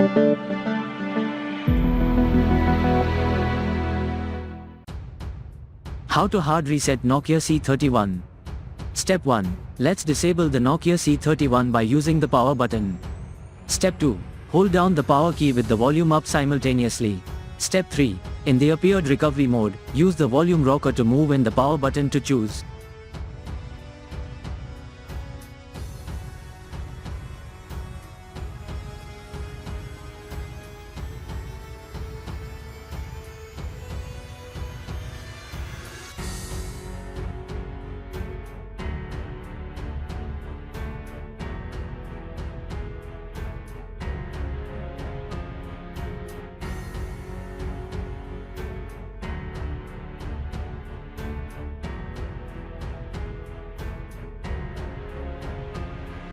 How to hard reset Nokia C31. Step 1. Let's disable the Nokia C31 by using the power button. Step 2. Hold down the power key with the volume up simultaneously. Step 3. In the appeared recovery mode, use the volume rocker to move in the power button to choose.